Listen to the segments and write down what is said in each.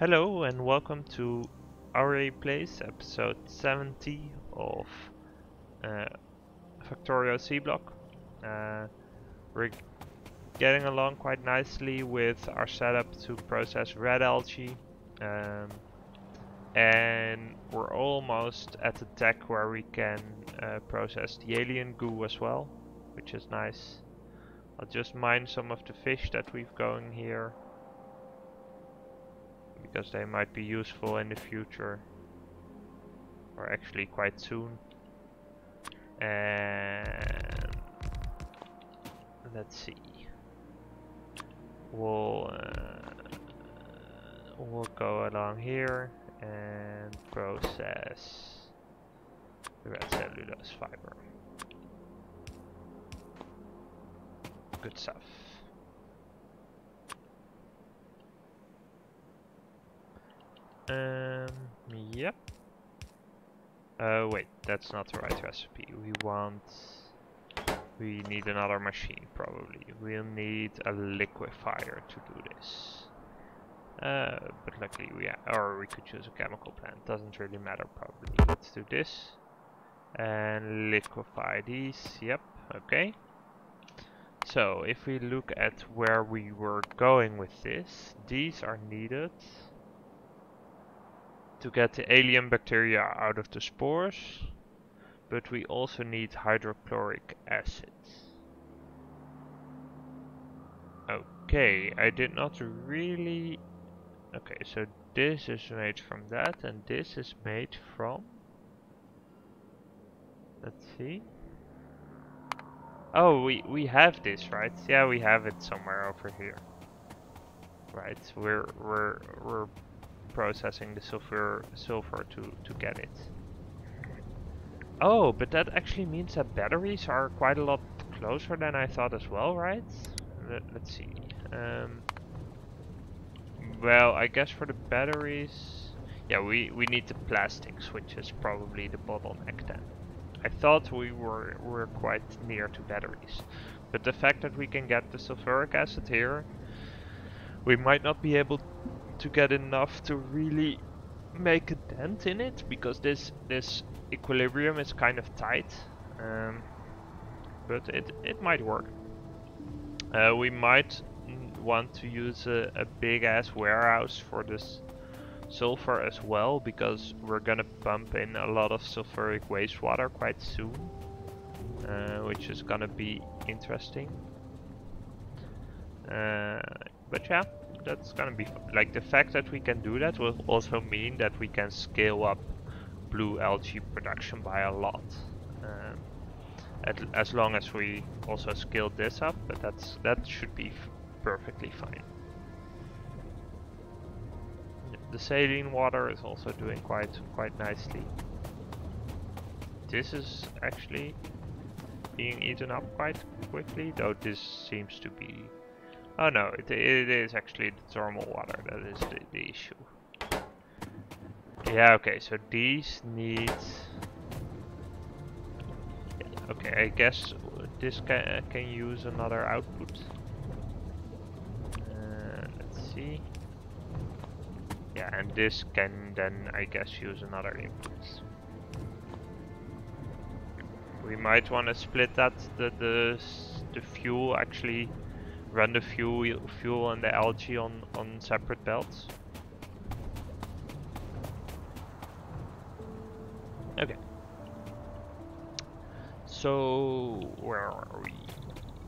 Hello and welcome to Aure Plays, episode 70 of uh, Factorio C Block. We're getting along quite nicely with our setup to process red algae, and we're almost at the tech where we can process the alien goo as well, which is nice. I'll just mine some of the fish that we've going here, because they might be useful in the future, or actually quite soon. And let's see, we'll go along here and process the red cellulose fiber. Good stuff. Yep. Wait, that's not the right recipe. We need another machine probably. We'll need a liquefier to do this. But luckily we could use a chemical plant. Doesn't really matter probably. Let's do this and liquefy these. Yep. Okay. So if we look at where we were going with this, these are needed to get the alien bacteria out of the spores, but we also need hydrochloric acid. Okay, I did not really... Okay, so this is made from that, and this is made from... Let's see. Oh, we have this, right? Yeah, we have it somewhere over here. Right, we're processing the sulfur to get it. Oh, but that actually means that batteries are quite a lot closer than I thought as well, right? Let's see. Well, I guess for the batteries, yeah, we need the plastics, which is probably the bottleneck then. I thought we were quite near to batteries, but the fact that we can get the sulfuric acid here, we might not be able to get enough to really make a dent in it, because this equilibrium is kind of tight, but it might work. We might want to use a big ass warehouse for this sulfur as well, because we're gonna pump in a lot of sulfuric wastewater quite soon, which is gonna be interesting. But yeah, that's gonna be fun. Like, the fact that we can do that will also mean that we can scale up blue algae production by a lot, as long as we also scale this up, but that should be perfectly fine. The saline water is also doing quite nicely. This is actually being eaten up quite quickly, though this seems to be... Oh no, it is actually the thermal water that is the issue. Yeah, okay, so these need... Yeah, okay, I guess this can use another output. Let's see. Yeah, and this can then, I guess, use another input. We might want to split that, the fuel, actually run the fuel and the algae on separate belts. Okay. So where are we?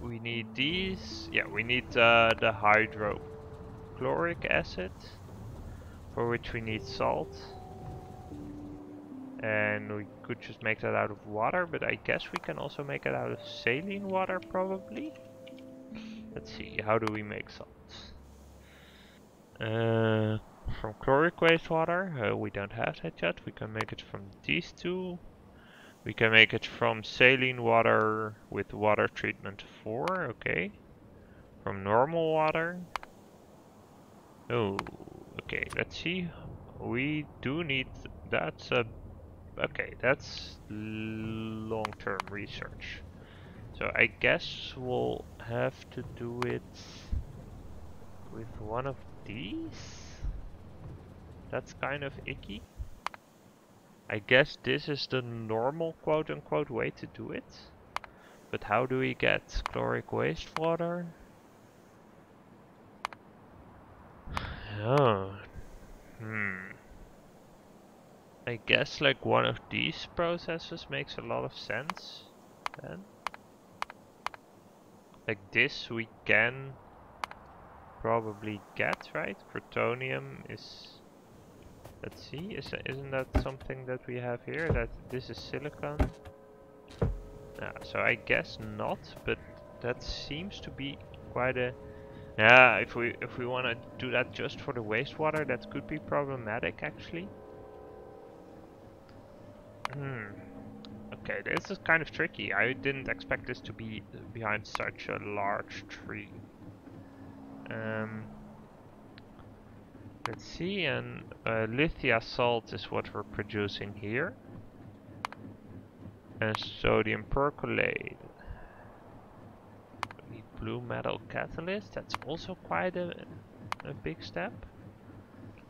We need these. Yeah, we need the hydrochloric acid, for which we need salt. And we could just make that out of water, but I guess we can also make it out of saline water probably. Let's see, how do we make salt? From chloric wastewater, we don't have that yet. We can make it from these two. We can make it from saline water with water treatment 4, okay. From normal water. Oh, okay, let's see. We do need, that's a, okay, that's long-term research. So I guess we'll have to do it with one of these. That's kind of icky. I guess this is the normal quote-unquote way to do it. But how do we get chloric wastewater? Oh. I guess like one of these processes makes a lot of sense then. Like this we can probably get, right? Protonium is... Let's see, isn't that something that we have here? That this is silicon? So I guess not, but that seems to be quite a... Yeah, if we want to do that just for the wastewater, that could be problematic actually. Okay, this is kind of tricky. I didn't expect this to be behind such a large tree. Let's see, and lithia salt is what we're producing here. And sodium perchlorate. We need blue metal catalyst, that's also quite a big step.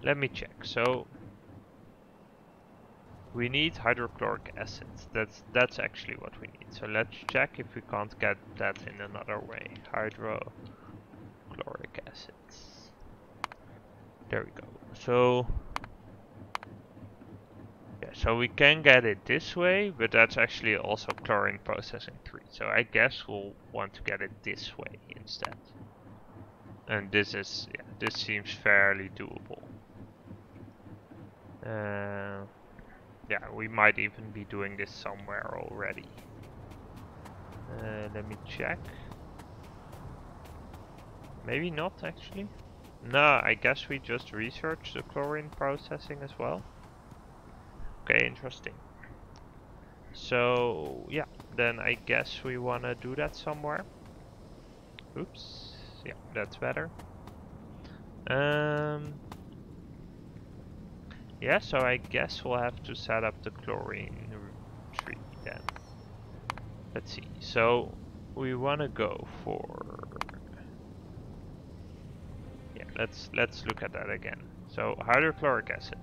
Let me check. So we need hydrochloric acid. That's actually what we need. So let's check if we can't get that in another way. Hydrochloric acids. There we go. So yeah, so we can get it this way, but that's actually also chlorine processing 3. So I guess we'll want to get it this way instead. And this is, yeah, this seems fairly doable. Yeah, we might even be doing this somewhere already. Let me check. Maybe not actually. No, I guess we just researched the chlorine processing as well. Okay, interesting. So yeah, then I guess we wanna do that somewhere. Oops. Yeah, that's better. Yeah, so I guess we'll have to set up the chlorine tree then. Let's see. So we wanna go for... Yeah, let's look at that again. So hydrochloric acid,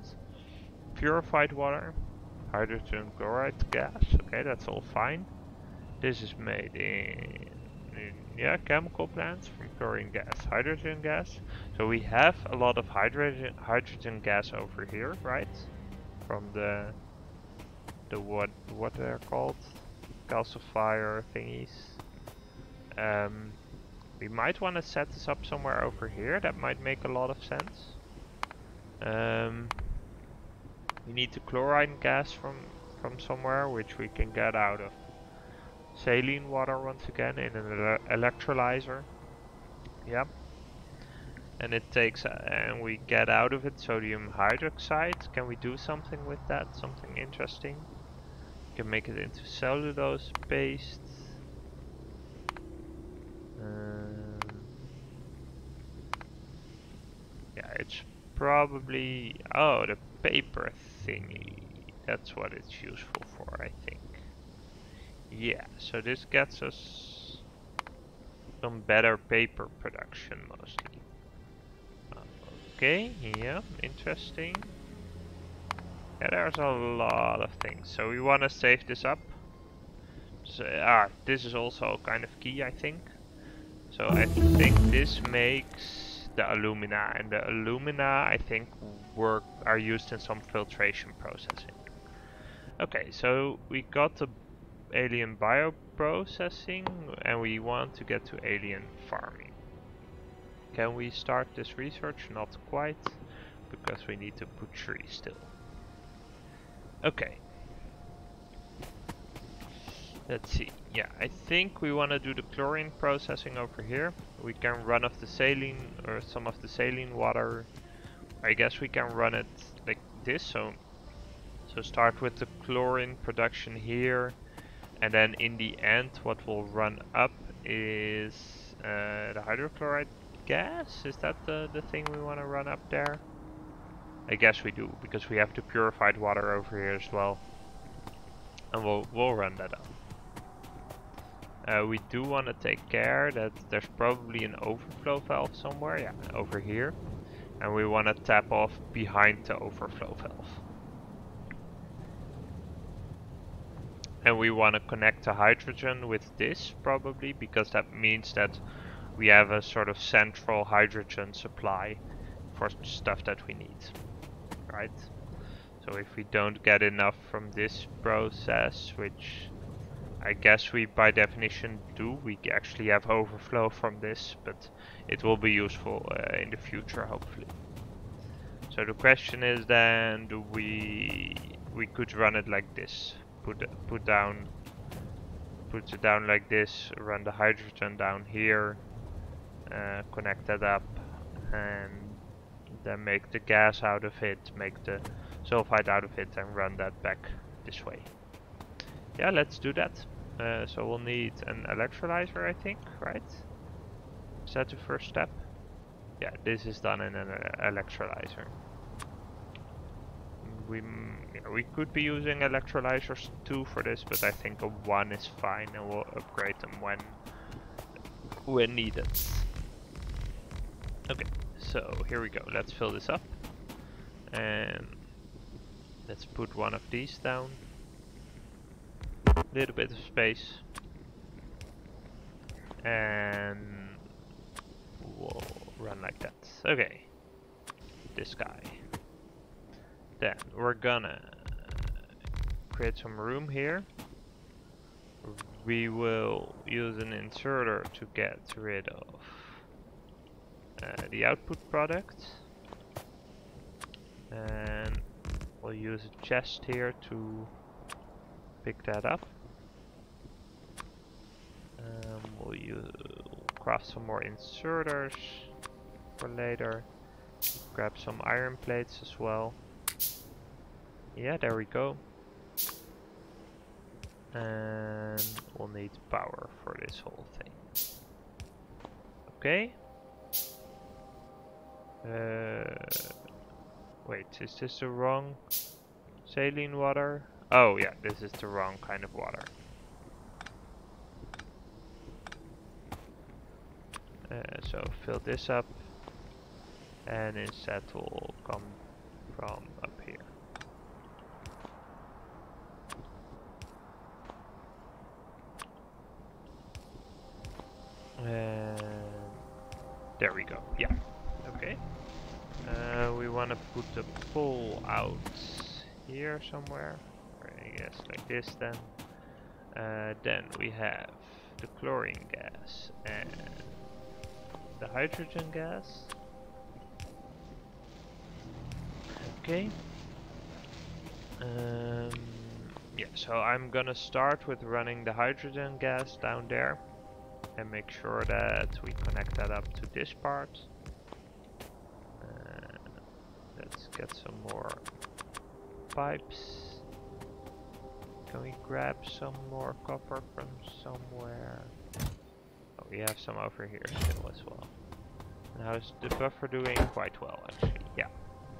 purified water, hydrogen chloride gas. Okay, that's all fine. This is made in yeah, chemical plants from chlorine gas, hydrogen gas. So we have a lot of hydrogen gas over here, right? From the what they're called, calcifier thingies. We might want to set this up somewhere over here. That might make a lot of sense. We need the chlorine gas from somewhere, which we can get out of saline water once again in an electrolyzer. Yep. And it takes, and we get out of it sodium hydroxide. Can we do something with that? Something interesting? We can make it into cellulose paste. Yeah, it's probably, oh, the paper thingy. That's what it's useful for, I think. Yeah, so this gets us some better paper production mostly. Okay, yeah, interesting. Yeah, there's a lot of things. So we want to save this up. So, this is also kind of key, I think. So I think this makes the alumina, and the alumina I think are used in some filtration processing. Okay, so we got the alien bioprocessing and we want to get to alien farming. Can we start this research? Not quite, because we need to put trees still. Okay. Let's see. Yeah, I think we want to do the chlorine processing over here. We can run off the saline, or some of the saline water. I guess we can run it like this. So start with the chlorine production here, and then in the end what will run up is the hydrochloride gas. Is that the thing we want to run up there? I guess we do, because we have the purified water over here as well, and we'll run that up. We do want to take care that there's probably an overflow valve somewhere, yeah, over here. And we want to tap off behind the overflow valve. And we want to connect the hydrogen with this probably, because that means that we have a sort of central hydrogen supply for stuff that we need, right? So if we don't get enough from this process, which I guess we by definition do, we actually have overflow from this, but it will be useful in the future hopefully. So the question is then, do we could run it like this, put it down like this, run the hydrogen down here, connect that up, and then make the gas out of it, make the sulfide out of it, and run that back this way. Yeah, let's do that. So we'll need an electrolyzer, I think, right? Is that the first step? Yeah, this is done in an electrolyzer. We could be using electrolyzers 2 for this, but I think a 1 is fine, and we'll upgrade them when needed. Okay, so here we go. Let's fill this up, and let's put one of these down. A little bit of space, and we'll run like that. Okay, this guy. Then we're gonna create some room here. We will use an inserter to get rid of the output product, and we'll use a chest here to pick that up. We'll craft some more inserters for later. Grab some iron plates as well. Yeah, there we go. And we'll need power for this whole thing. Okay. Wait, is this the wrong saline water? Oh yeah, this is the wrong kind of water. So fill this up, and instead will come from up here. And there we go. Yeah. Okay. We want to put the pole out here somewhere. Or I guess like this then. Then we have the chlorine gas and the hydrogen gas. Okay. Yeah, so I'm gonna start with running the hydrogen gas down there and make sure that we connect that up to this part. Let's get some more pipes. Can we grab some more copper from somewhere? Oh, we have some over here still as well. And how's the buffer doing? Quite well actually. Yeah,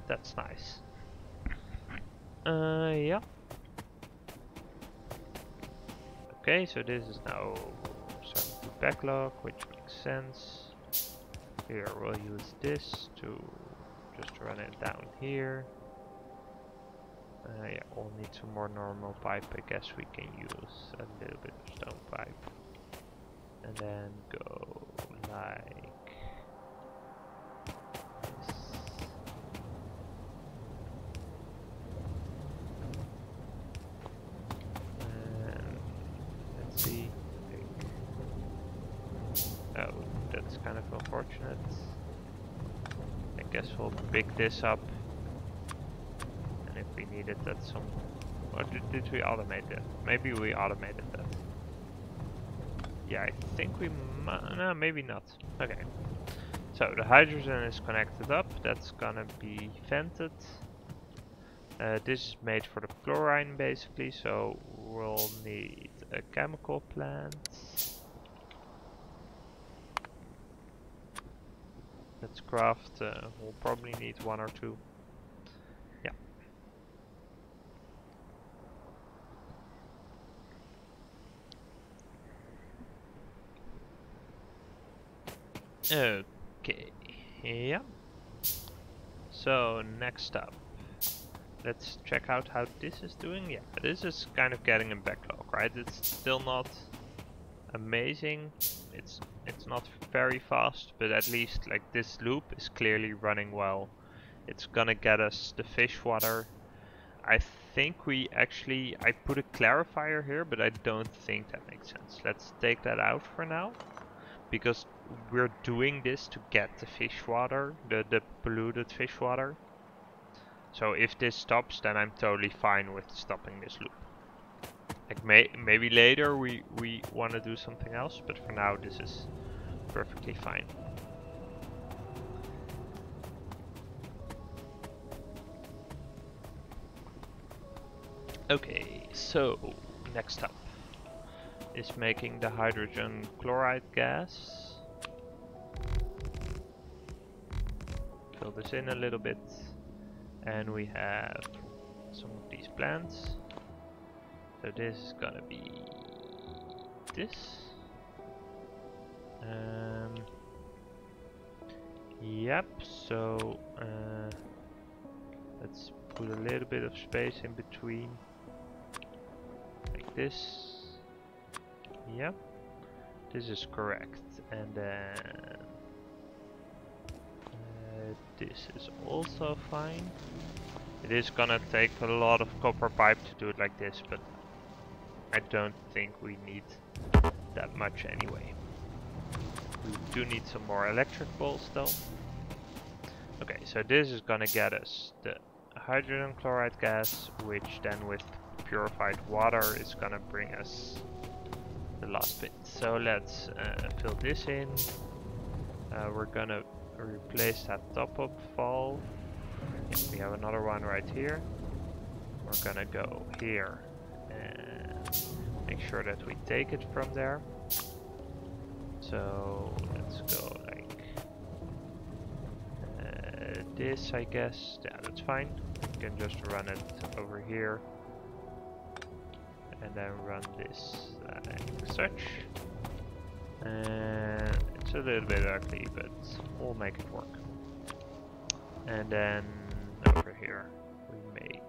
that's nice. Yeah. Okay, so this is now starting to backlog, which makes sense. Here we'll use this to just run it down here. Yeah, we'll need some more normal pipe. I guess we can use a little bit of stone pipe. And then go like this. And let's see. Oh, that's kind of unfortunate. I guess we'll pick this up. And if we need it at some... Or did we automate that? Maybe we automated that. Yeah, I think we might... No, maybe not. Okay. So the hydrogen is connected up. That's gonna be vented. This is made for the chlorine basically, so we'll need a chemical plant. Let's craft, we'll probably need 1 or 2. Yeah. Okay, yeah. So next up, let's check out how this is doing. Yeah, this is kind of getting in backlog, right? It's still not amazing. It's not very fast, but at least like this loop is clearly running well. It's gonna get us the fish water. I think I put a clarifier here, but I don't think that makes sense. Let's take that out for now, because we're doing this to get the fish water, the polluted fish water. So if this stops, then I'm totally fine with stopping this loop. Like maybe later we want to do something else, but for now this is perfectly fine. Okay, so next up is making the hydrogen chloride gas. Fill this in a little bit, and we have some of these plants. So this is gonna be this. Yep, so let's put a little bit of space in between. Like this. Yep, this is correct. And then this is also fine. It is gonna take a lot of copper pipe to do it like this, but I don't think we need that much anyway. We do need some more electric balls though. Okay, so this is gonna get us the hydrogen chloride gas, which then with purified water is gonna bring us the last bit. So let's fill this in. We're gonna replace that top-up valve. We have another one right here. We're gonna go here and make sure that we take it from there. So let's go like this, I guess. Yeah, that's fine. You can just run it over here and then run this like such. And it's a little bit ugly, but we'll make it work. And then over here we make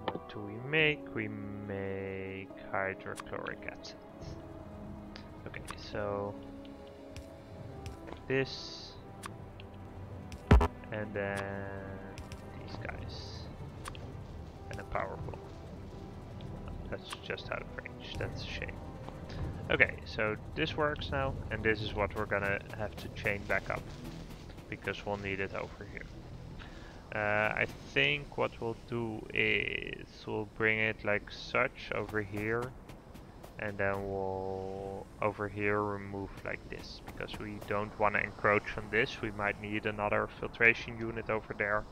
what do we make? We make hydrochloric acid. Okay, so like this, and then these guys, and a power pole. That's just out of range. That's a shame. Okay, so this works now, and this is what we're gonna have to chain back up, because we'll need it over here. I think what we'll do is we'll bring it like such over here, and then we'll over here remove like this, because we don't want to encroach on this. We might need another filtration unit over there.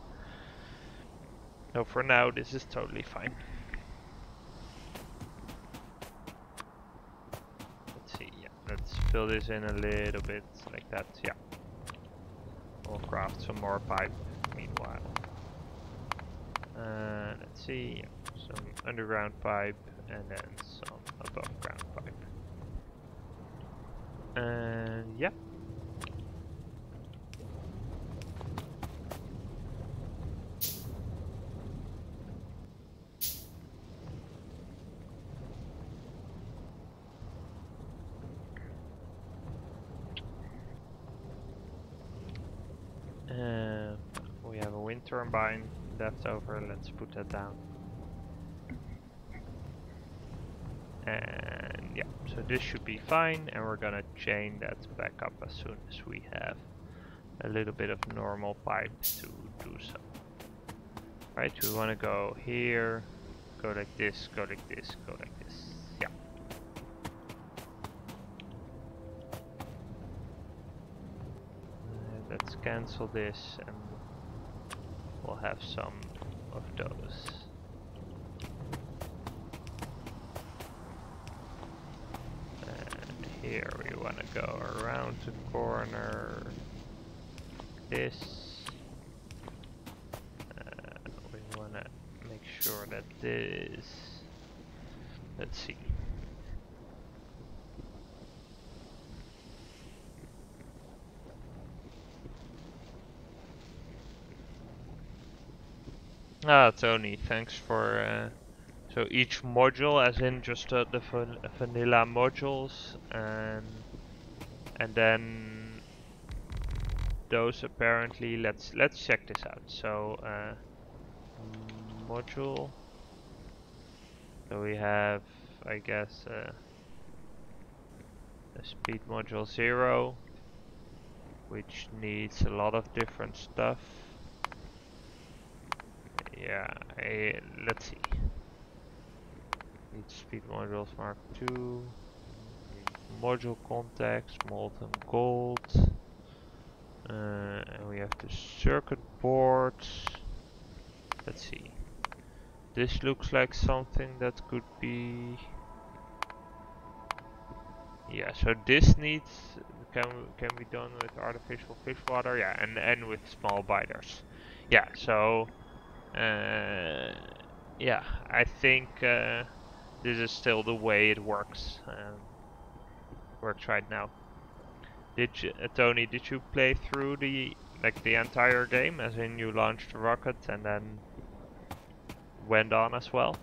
So for now this is totally fine. Let's see, yeah, let's fill this in a little bit like that, yeah. We'll craft some more pipe meanwhile. Let's see, some underground pipe and then some above ground pipe. And yeah. We have a wind turbine left over, let's put that down. And yeah, so this should be fine, and we're gonna chain that back up as soon as we have a little bit of normal pipe to do so. Right, we want to go here, go like this, go like this, go like this. Yeah. Let's cancel this, and we'll have some of those. And here we want to go around the corner. This. We want to make sure that this. Let's see. Ah, Tony, thanks for. So each module, as in just the vanilla modules, and then those apparently. Let's check this out. So module. So we have, I guess, a speed module 0, which needs a lot of different stuff. Yeah, let's see. Needs speed modules Mark II. Module context, molten gold. And we have the circuit boards. Let's see. This looks like something that could be. Yeah, so this needs can be done with artificial fish water, yeah, and with small biters. Yeah, so yeah, I think this is still the way it works. Works right now. Did you, Tony? Did you play through the entire game, as in you launched the rocket and then went on as well?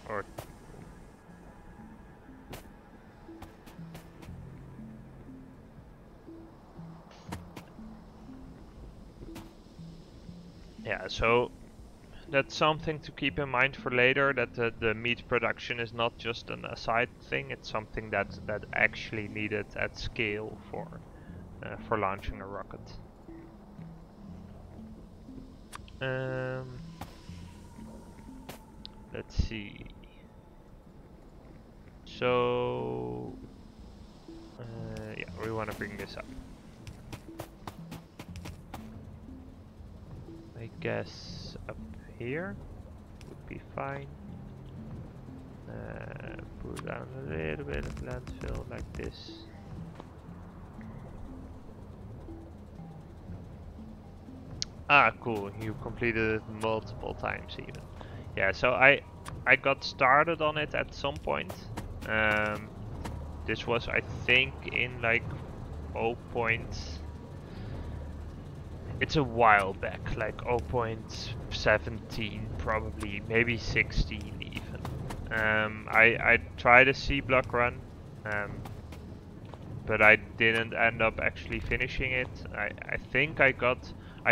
Or yeah, so that's something to keep in mind for later, that the meat production is not just an aside thing, it's something that actually needed at scale for launching a rocket. Let's see. So yeah, we want to bring this up. I guess up here would be fine. Put down a little bit of landfill like this. Ah, cool. You completed it multiple times even. Yeah, so I got started on it at some point. This was, I think, in like 0. It's a while back, like 0.17 probably, maybe 16 even. I tried a C block run, but I didn't end up actually finishing it. I think I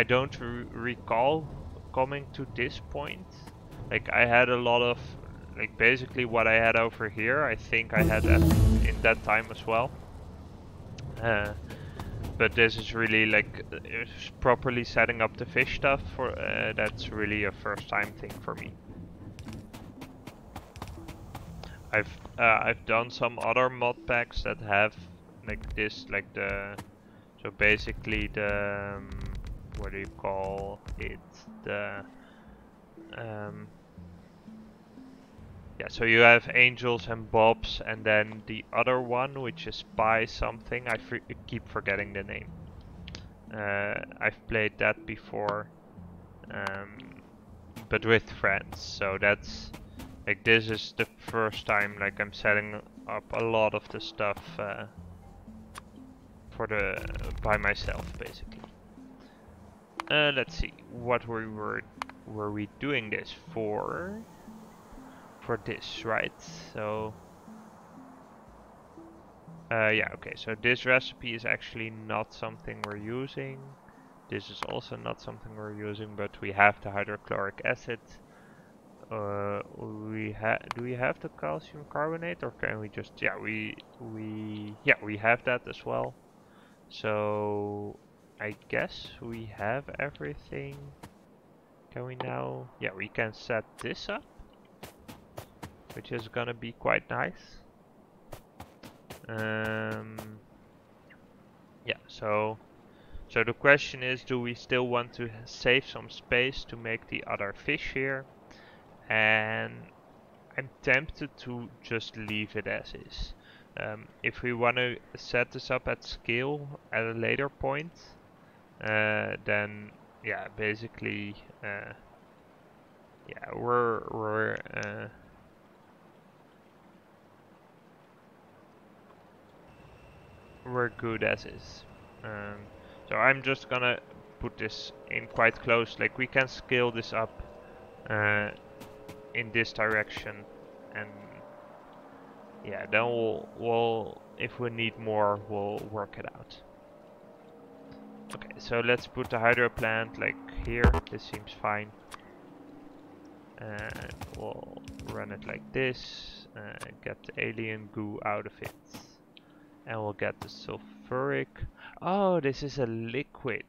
don't recall coming to this point. Like I had a lot of, like basically what I had over here, I think I had that in that time as well. But this is really like properly setting up the fish stuff for that's really a first time thing for me. I've done some other mod packs that have like this, like so basically the what do you call it, the yeah, so you have angels and bobs, and then the other one, which is Spy something. I keep forgetting the name. I've played that before, but with friends. So that's like, this is the first time like I'm setting up a lot of the stuff by myself basically. Let's see, what were we doing this for? For this, right? So yeah, okay, so this recipe is actually not something we're using. This is also not something we're using, but we have the hydrochloric acid. Do we have the calcium carbonate, or can we just, yeah, we have that as well. So I guess we have everything. Can we now, yeah, we can set this up, which is gonna be quite nice. Yeah, so the question is, do we still want to save some space to make the other fish here? And I'm tempted to just leave it as is. If we want to set this up at scale at a later point, then yeah, basically, yeah, we're good as is. So I'm just gonna put this in quite close. Like we can scale this up in this direction, and yeah, then we'll if we need more, we'll work it out. Okay, so let's put the hydro plant like here. This seems fine. And we'll run it like this, get the alien goo out of it, and we'll get the sulfuric. Oh, this is a liquid.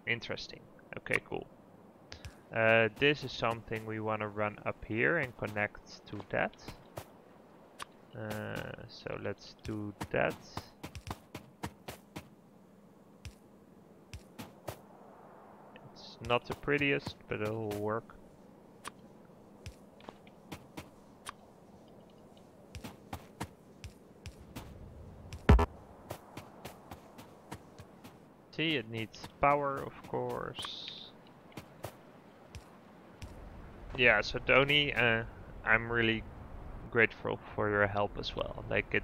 Interesting. Okay, cool. This is something we want to run up here and connect to that. So let's do that. It's not the prettiest, but it'll work. See, it needs power, of course. Yeah, so Tony, I'm really grateful for your help as well. Like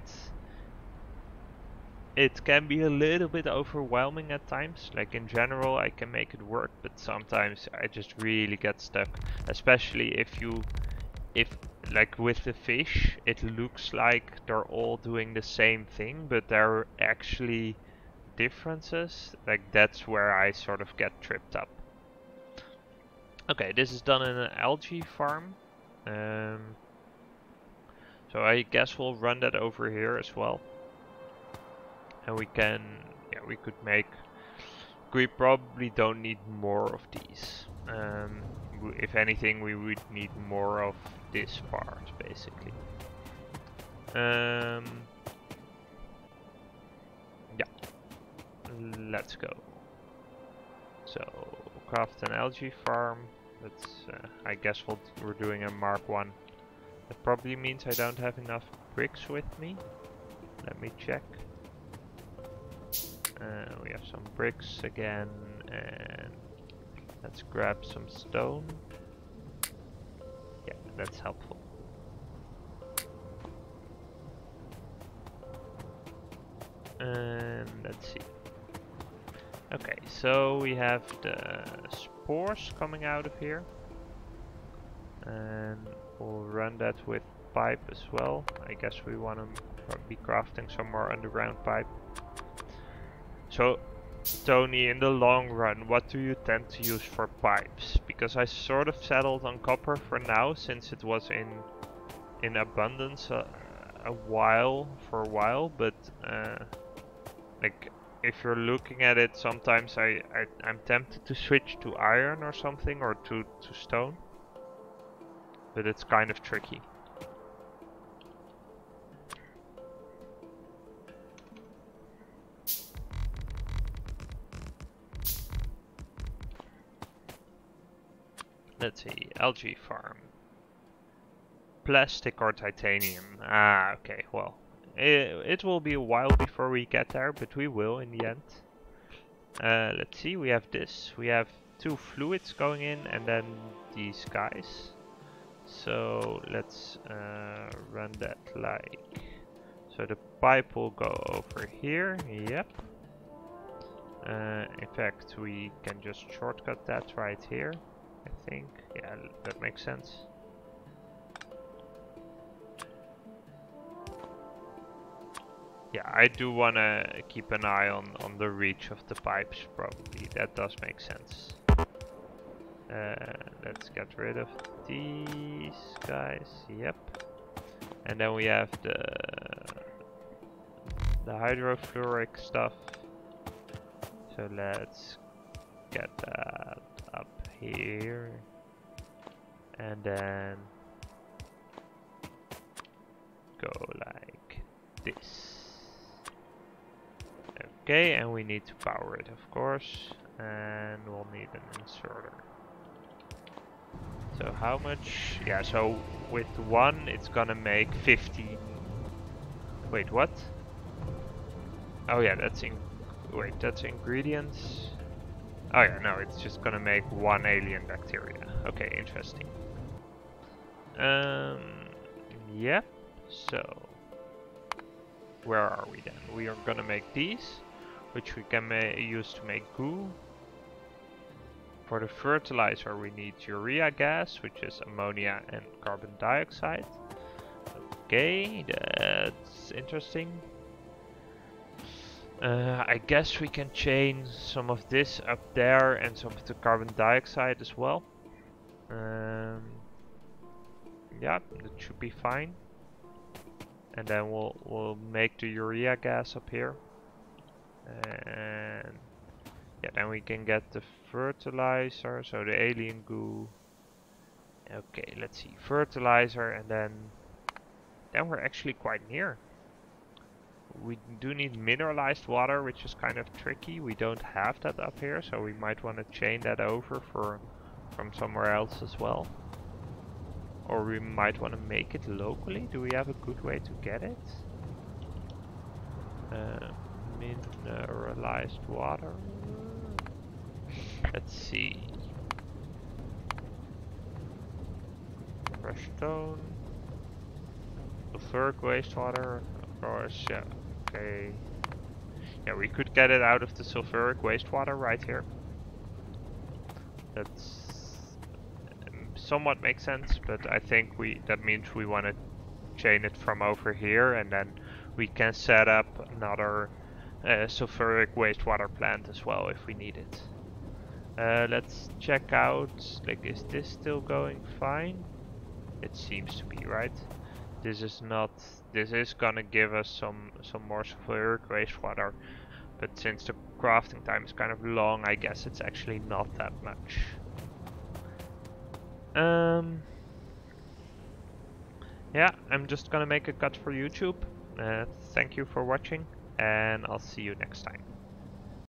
it can be a little bit overwhelming at times. Like in general, I can make it work, but sometimes I just really get stuck. Especially if like with the fish, it looks like they're all doing the same thing, but they're actually differences. Like that's where I sort of get tripped up. Okay, this is done in an algae farm. So I guess we'll run that over here as well. And we can, yeah, we could make, we probably don't need more of these. If anything, we would need more of this part, basically. Yeah, let's go. So, craft an algae farm. That's, I guess we're doing a Mark 1. That probably means I don't have enough bricks with me. Let me check. We have some bricks again, and let's grab some stone. Yeah, that's helpful. And let's see. Okay, so we have the spores coming out of here. And we'll run that with pipe as well. I guess we want to be crafting some more underground pipe. So, Tony, in the long run, what do you tend to use for pipes? Because I sort of settled on copper for now, since it was in abundance for a while. But like, if you're looking at it, sometimes I'm tempted to switch to iron or something, or to stone. But it's kind of tricky. Let's see, algae farm. Plastic or titanium? Ah, okay, well. It will be a while before we get there, but we will in the end. Let's see, we have this. We have 2 fluids going in, and then these guys. So let's run that like... So the pipe will go over here, yep. In fact, we can just shortcut that right here, I think. Yeah, that makes sense. Yeah, I do want to keep an eye on the reach of the pipes, probably. That does make sense. Let's get rid of these guys, yep. And then we have the hydrofluoric stuff. So let's get that up here. And then go like this. Okay, and we need to power it, of course. And we'll need an inserter. So how much? Yeah, so with 1 it's gonna make 15. Wait, what? Oh yeah, that's wait, that's ingredients. Oh yeah, no, it's just gonna make 1 alien bacteria. Okay, interesting. Yep. So where are we then? We are gonna make these, which we can use to make goo. For the fertilizer we need urea gas, which is ammonia and carbon dioxide. Okay, that's interesting. I guess we can chain some of this up there and some of the carbon dioxide as well. Yeah, that should be fine. And then we'll make the urea gas up here. And yeah, then we can get the fertilizer, so the alien goo. Okay, let's see, fertilizer, and then we're actually quite near. We do need mineralized water, which is kind of tricky. We don't have that up here, so we might want to chain that over from somewhere else as well. Or we might want to make it locally. Do we have a good way to get it? Mineralized water. Let's see. Fresh stone. Sulfuric wastewater, of course, yeah. Okay. Yeah, we could get it out of the sulfuric wastewater right here. That's somewhat makes sense, but I think that means we want to chain it from over here, and then we can set up another sulfuric wastewater plant as well if we need it. Let's check out, like, is this still going fine? It seems to be, right? This is not. This is gonna give us some more sulfuric wastewater, but since the crafting time is kind of long, I guess it's actually not that much. Yeah, I'm just gonna make a cut for YouTube. Thank you for watching, and I'll see you next time.